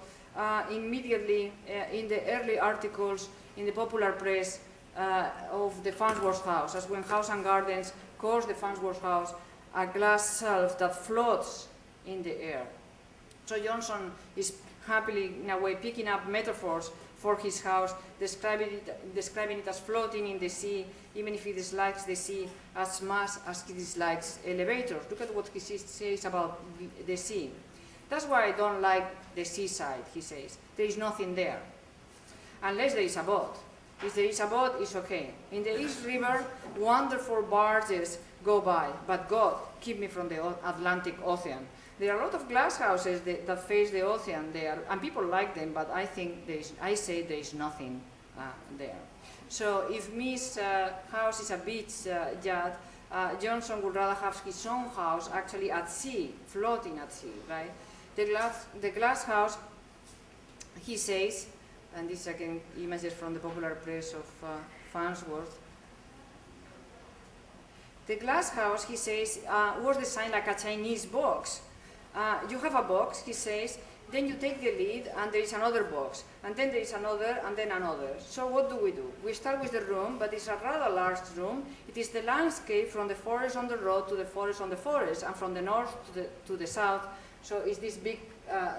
immediately in the early articles in the popular press of the Farnsworth House, as when House and Gardens calls the Farnsworth House a glass shelf that floats in the air. So Johnson is happily, in a way, picking up metaphors for his house, describing it as floating in the sea, even if he dislikes the sea as much as he dislikes elevators. Look at what he says about the sea. "That's why I don't like the seaside," he says. "There is nothing there. Unless there is a boat. If there is a boat, it's okay. In the East River, wonderful barges go by, but God, keep me from the Atlantic Ocean. There are a lot of glass houses that face the ocean there, and people like them, but I say there is nothing there." So if Mies' house is a beach yacht, Johnson would rather have his own house actually at sea, floating at sea, right? The Glasshouse, he says, and these again images from the popular press of Farnsworth. The Glasshouse, he says, was designed like a Chinese box. You have a box, he says, then you take the lid and there is another box, and then there is another, and then another. So what do? We start with the room, but it's a rather large room. It is the landscape from the forest on the road to the forest on the forest, and from the north to the south. So it's this big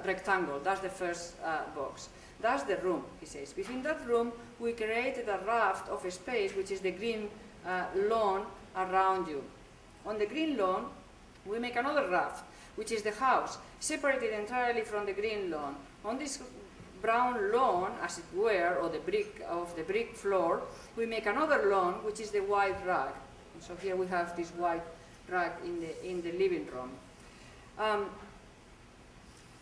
rectangle. That's the first box. That's the room, he says. Within that room, we created a raft of space, which is the green lawn around you. On the green lawn, we make another raft, which is the house, separated entirely from the green lawn. On this brown lawn, as it were, or the brick floor, we make another lawn, which is the white rug. So here we have this white rug in the living room.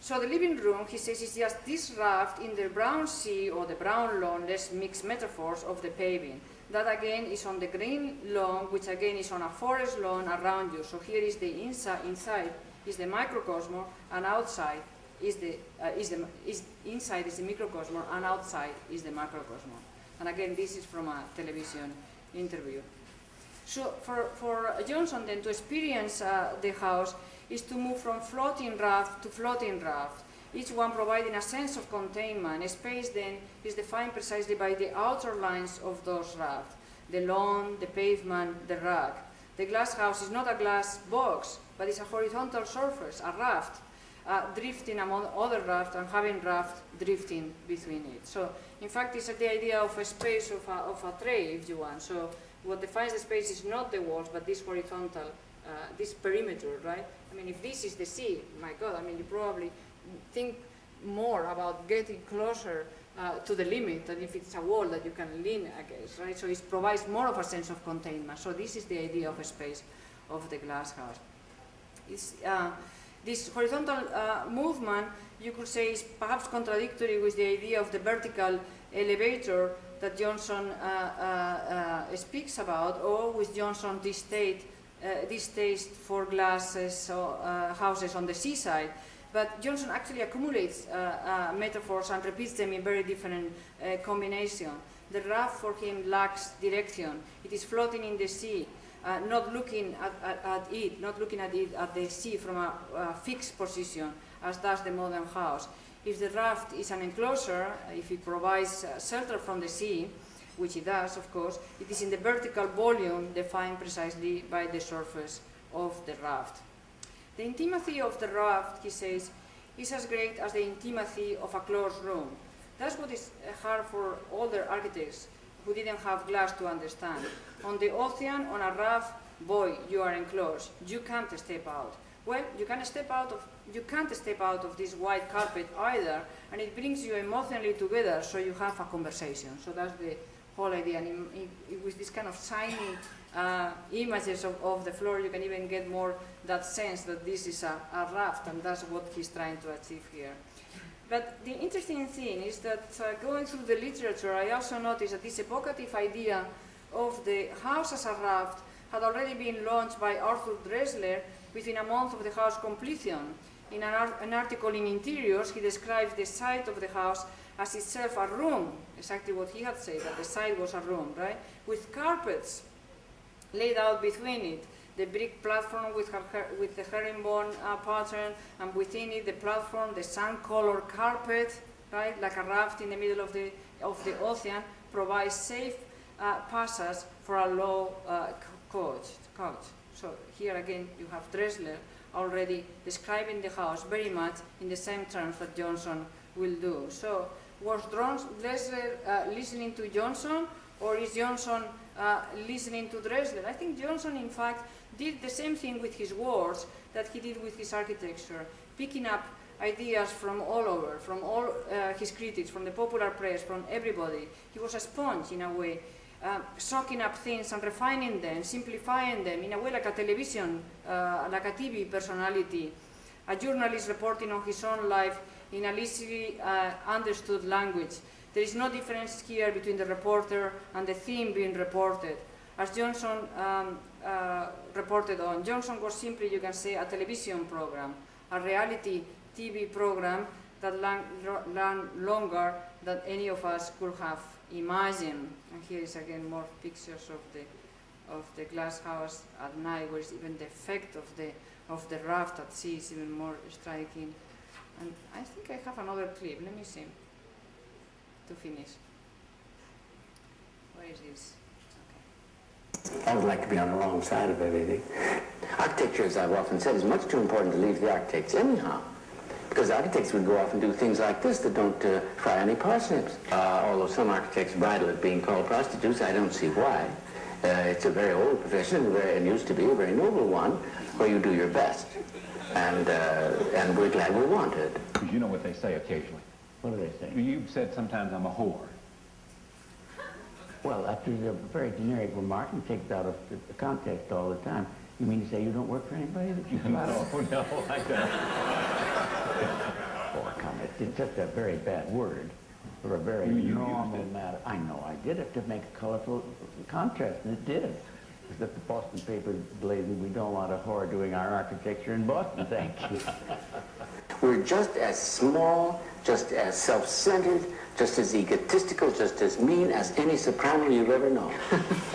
So So the living room, he says, is just this raft in the brown sea or the brown lawn, let's mix metaphors, of the paving. That again is on the green lawn, which again is on a forest lawn around you. So here is the inside is the microcosmos, and outside is inside is the microcosmos, and outside is the macrocosmos. And again, this is from a television interview. So for Johnson then to experience the house is to move from floating raft to floating raft, each one providing a sense of containment. Space then is defined precisely by the outer lines of those rafts, the lawn, the pavement, the rug. The glass house is not a glass box, but it's a horizontal surface, a raft, drifting among other rafts and having raft drifting between it. So in fact, it's the idea of a space of a tray, if you want. So what defines the space is not the walls, but this horizontal, this perimeter, right? I mean, if this is the sea, my God, I mean, you probably think more about getting closer to the limit than if it's a wall that you can lean against, right? So it provides more of a sense of containment. So this is the idea of a space of the glass house. This horizontal movement, you could say, is perhaps contradictory with the idea of the vertical elevator that Johnson speaks about, or with Johnson this taste for glasses or houses on the seaside. But Johnson actually accumulates metaphors and repeats them in very different combinations. The raft for him lacks direction. It is floating in the sea, not looking at the sea from a fixed position, as does the modern house. If the raft is an enclosure, if it provides shelter from the sea, which it does, of course, it is in the vertical volume defined precisely by the surface of the raft. The intimacy of the raft, he says, is as great as the intimacy of a closed room. That's what is hard for older architects who didn't have glass to understand. On the ocean, on a raft, boy, you are enclosed. You can't step out. Well, you can't step out of this white carpet either, and it brings you emotionally together, so you have a conversation. So that's the whole idea. And with this kind of shiny images of the floor, you can even get more that sense that this is a raft, and that's what he's trying to achieve here. But the interesting thing is that going through the literature, I also noticed that this evocative idea of the house as a raft had already been launched by Arthur Dressler within a month of the house completion. In an article in Interiors, he describes the site of the house as itself a room, exactly what he had said, that the site was a room, right? With carpets laid out between it, the brick platform with the herringbone pattern, and within it the platform, the sand-colored carpet, right, like a raft in the middle of the ocean, provides safe passage for a low couch. So here again you have Dressler already describing the house very much in the same terms that Johnson will do. So was Dressler listening to Johnson, or is Johnson listening to Dressler? I think Johnson, in fact, did the same thing with his words that he did with his architecture, picking up ideas from all over, from all his critics, from the popular press, from everybody. He was a sponge in a way, soaking up things and refining them, simplifying them, in a way like a television, like a TV personality, a journalist reporting on his own life in a easily understood language. There is no difference here between the reporter and the theme being reported. As Johnson reported on, Johnson was simply, you can say, a television program, a reality TV program that ran longer than any of us could have imagined. And here is again more pictures of the glass house at night, where even the effect of the raft at sea is even more striking. And I think I have another clip. Let me see to finish. Where is this? I would like to be on the wrong side of everything. Architecture, as I've often said, is much too important to leave the architects anyhow. Because architects would go off and do things like this that don't fry any parsnips. Although some architects bridle at being called prostitutes, I don't see why. It's a very old profession, and used to be a very noble one, where you do your best. And we're glad we want it. You know what they say occasionally. What do they say? You've said sometimes I'm a whore. Well, that's a very generic remark and takes out of the context all the time. You mean to say you don't work for anybody that you come out of? No, I don't. such a very bad word for a very normal matter. I know I did it to make a colorful contrast, and it did. Because if the Boston paper blazing, we don't want a whore doing our architecture in Boston, thank you. We're just as small, just as self-centered, just as egotistical, just as mean as any soprano you've ever known,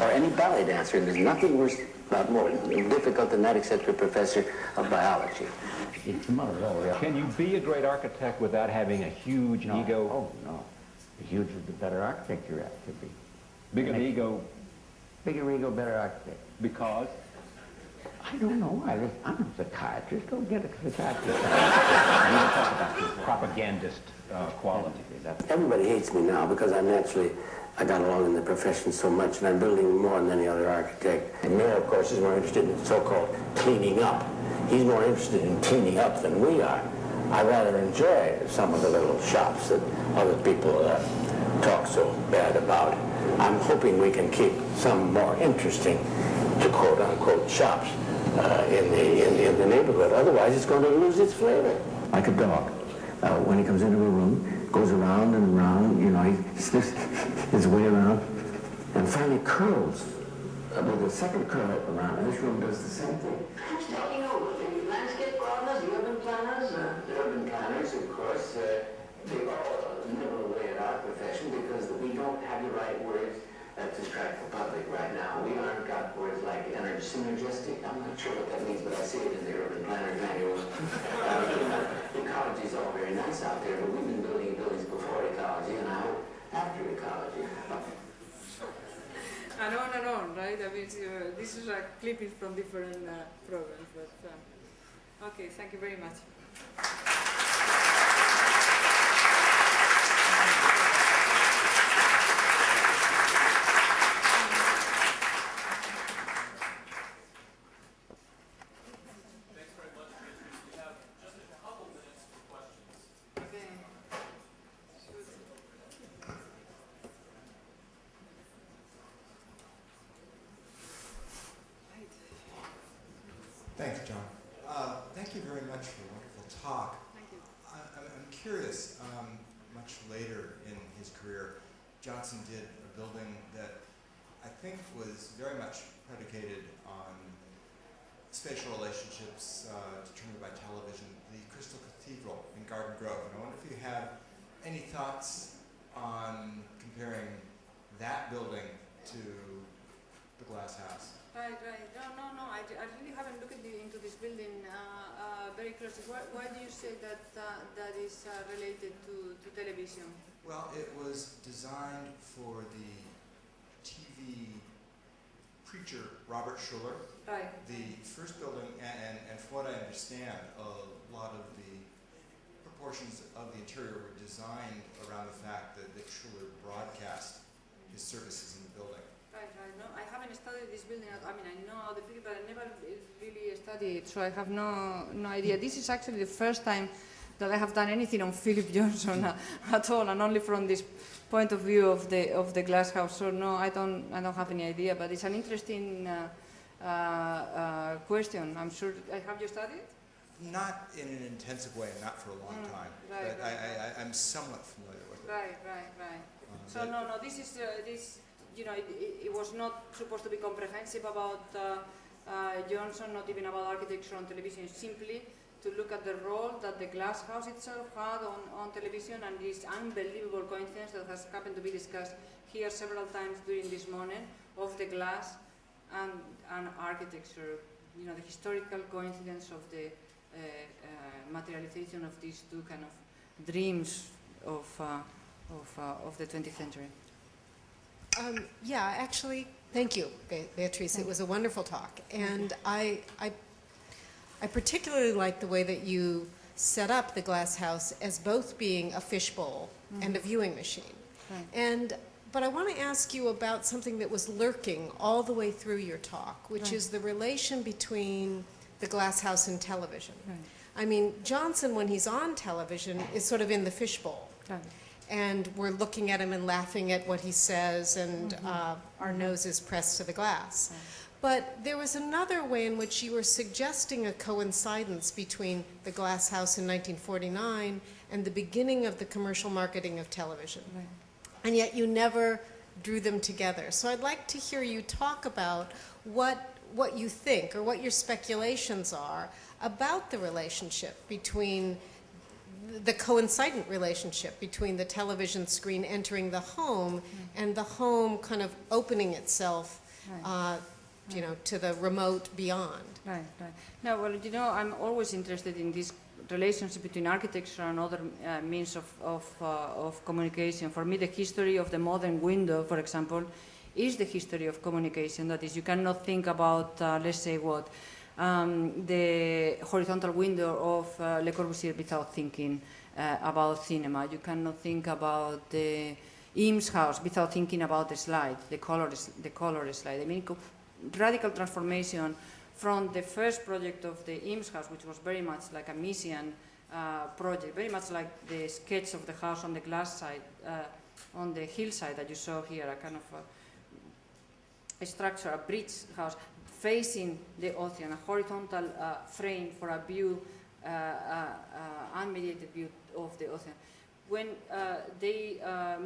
or any ballet dancer. And there's nothing worse, not more difficult than that, except a professor of biology. It's not at all real. Can you be a great architect without having a huge ego? Oh, no. The huger, the better architect you have to be. Big an ego Bigger ego, better architect. because? I don't know. I'm a psychiatrist. Don't get a psychiatrist. You talk about this propagandist quality. Everybody hates me now because I got along in the profession so much, and I'm building more than any other architect. The mayor, of course, is more interested in so-called cleaning up. He's more interested in cleaning up than we are. I rather enjoy some of the little shops that other people talk so bad about. I'm hoping we can keep some more interesting, to quote-unquote, shops in the neighborhood. Otherwise, it's going to lose its flavor. Like a dog. When he comes into a room, goes around and around, you know, he sniffs his way around, and finally curls with a second curl around. And this room does the same thing. Who's talking over? The landscape gardeners, the urban planners? The urban planners, of course, they all nibble away at our profession because we don't have the right words to strike the public right now. We aren't got words like synergistic. I'm not sure what that means, but I see it in the urban planner manuals. Ecology is all very nice out there, but we've been building buildings before ecology, and I hope after ecology. And on, right? I mean, this is a clipping from different programs, but okay, thank you very much. Thanks, John. Thank you very much for a wonderful talk. Thank you. I'm curious, much later in his career, Johnson did a building that I think was very much predicated on spatial relationships determined by television, the Crystal Cathedral in Garden Grove. And I wonder if you have any thoughts on comparing that building to the Glasshouse. Right. No. I really haven't looked into this building very closely. Why do you say that that is related to television? Well, it was designed for the TV preacher Robert Schuller. Right. The first building, and from what I understand, a lot of the proportions of the interior were designed around the fact that Schuller broadcast his services in the building. Right. No, I haven't studied this building. I mean, I know the people, but I never really studied it, so I have no idea. This is actually the first time that I have done anything on Phillip Johnson at all, and only from this point of view of the Glasshouse. So no, I don't have any idea. But it's an interesting question. I'm sure. Have you studied? Not in an intensive way, not for a long time. Right, but I'm somewhat familiar with it. Right. So no. This is this. You know, it was not supposed to be comprehensive about Johnson, not even about architecture on television, simply to look at the role that the Glasshouse itself had on television, and this unbelievable coincidence that has happened to be discussed here several times during this morning of the glass and architecture. You know, the historical coincidence of the materialization of these two kind of dreams of the 20th century. Yeah, actually, thank you, Beatriz. It was a wonderful talk. And I particularly like the way that you set up the Glasshouse as both being a fishbowl and a viewing machine. Right. But I want to ask you about something that was lurking all the way through your talk, which is the relation between the Glasshouse and television. Right. I mean, Johnson, when he's on television, is sort of in the fishbowl. Right. And we're looking at him and laughing at what he says, and our noses pressed to the glass. Right. But there was another way in which you were suggesting a coincidence between the Glasshouse in 1949 and the beginning of the commercial marketing of television. Right. And yet you never drew them together. So I'd like to hear you talk about what you think or what your speculations are about the relationship between the coincident relationship between the television screen entering the home and the home kind of opening itself to the remote beyond. Right. Now, well, I'm always interested in this relationship between architecture and other means of communication. For me, the history of the modern window, for example, is the history of communication. That is, you cannot think about, let's say, the horizontal window of Le Corbusier without thinking about cinema. You cannot think about the Eames house without thinking about the slide, the color slide. I mean, radical transformation from the first project of the Eames house, which was very much like a Miesian project, very much like the sketch of the house on the glass side, on the hillside that you saw here, a kind of a structure, a bridge house, facing the ocean, a horizontal frame for a view, unmediated view of the ocean. When they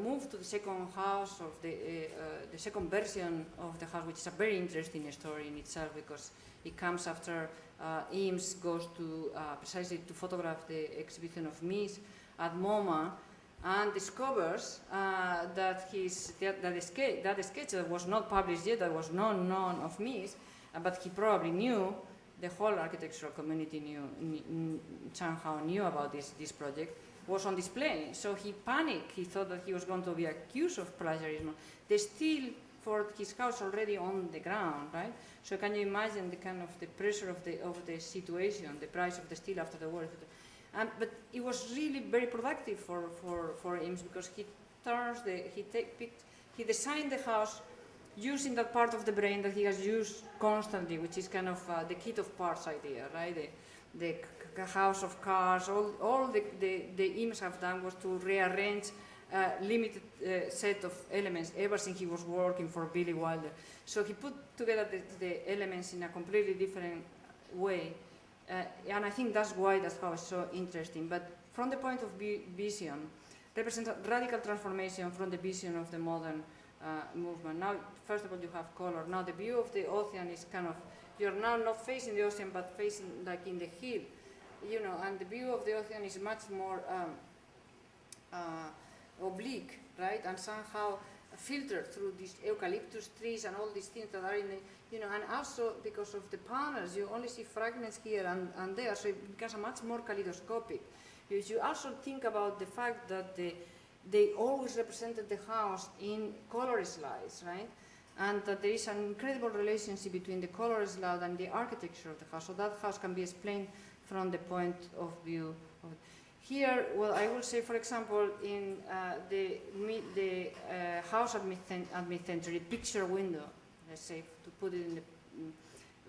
moved to the second house, or the second version of the house, which is a very interesting story in itself, because it comes after Eames goes to precisely to photograph the exhibition of Mies at MoMA, and discovers that that sketch that was not published yet, that was not known of Mies, but he probably knew, the whole architectural community somehow knew about this project, was on display. So he panicked. He thought that he was going to be accused of plagiarism. They still for his house already on the ground, right? So can you imagine the kind of the pressure of the situation, the price of the steel after the war? But it was really very productive for Eames, because he designed the house using that part of the brain that he has used constantly, which is kind of the kit of parts idea, right? The house of cars, all the Eames have done was to rearrange a limited set of elements ever since he was working for Billy Wilder. So he put together the elements in a completely different way, and I think that's why that house is so interesting. But from the point of vision, represents a radical transformation from the vision of the modern movement. Now, first of all, you have color. Now the view of the ocean is kind of, you're now not facing the ocean, but facing like in the hill, and the view of the ocean is much more oblique, right? And somehow filtered through these eucalyptus trees and all these things that are in the, and also because of the panels, you only see fragments here and there, so it becomes a much more kaleidoscopic. You also think about the fact that they always represented the house in color slides, right? And that there is an incredible relationship between the color slide and the architecture of the house. So that house can be explained from the point of view of it. Here, well, I will say, for example, in the house at mid-century, picture window, let's say, to put it in the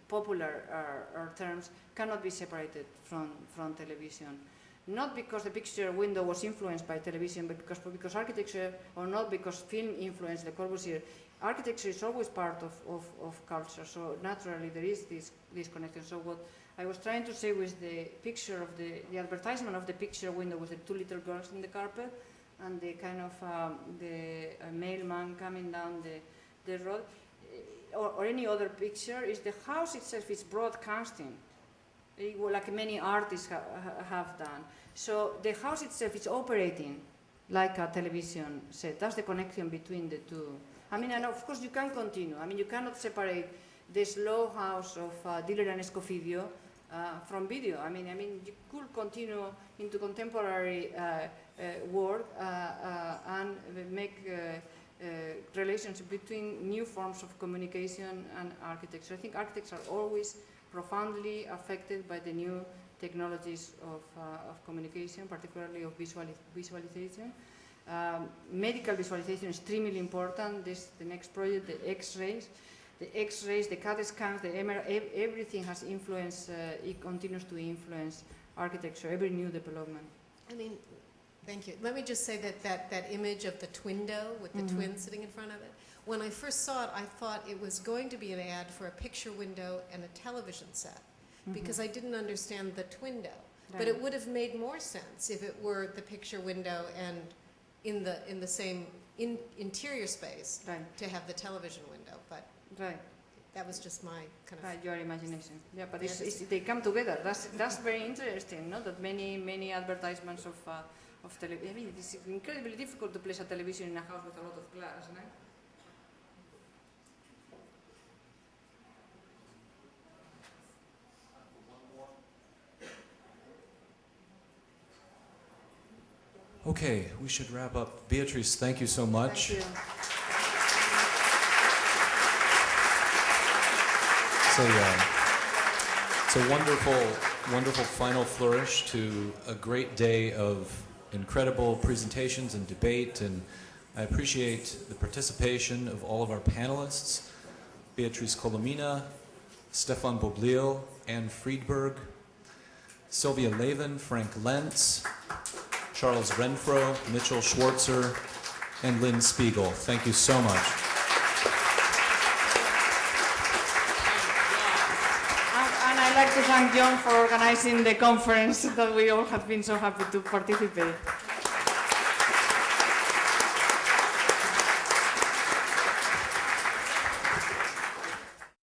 popular terms, cannot be separated from television. Not because the picture window was influenced by television, but because architecture, or not because film influenced Le Corbusier. Architecture is always part of culture, so naturally there is this connection. So what I was trying to say with the picture of the advertisement of the picture window with the two little girls in the carpet and the kind of the mailman coming down the road, or any other picture, is the house itself is broadcasting, like many artists have done. So the house itself is operating like a television set. That's the connection between the two. I mean, and of course you can continue. I mean, you cannot separate the slow house of Diller and Escofidio from video. I mean, you could continue into contemporary work and make relationship between new forms of communication and architecture. I think architects are always profoundly affected by the new technologies of communication, particularly of visualization. Medical visualization is extremely important. The next project, the X-rays, the CAT scans, the MRI, everything has influenced, it continues to influence architecture, every new development. I mean, thank you. Let me just say that image of the twindo with the twin sitting in front of it, when I first saw it, I thought it was going to be an ad for a picture window and a television set, because I didn't understand the twindo. But it would have made more sense if it were the picture window and in the same interior space to have the television window. But that was just my kind of your imagination. Yeah, but they come together. That's very interesting. No, that many advertisements of television. I mean, it's incredibly difficult to place a television in a house with a lot of glass, no? Okay, we should wrap up. Beatriz, thank you so much. Thank you. It's a wonderful final flourish to a great day of incredible presentations and debate, and I appreciate the participation of all of our panelists, Beatriz Colomina, Stefan Boblil, Anne Friedberg, Sylvia Levin, Frank Lentz, Charles Renfro, Mitchell Schwartzer, and Lynn Spiegel. Thank you so much. And I'd like to thank John for organizing the conference that we all have been so happy to participate.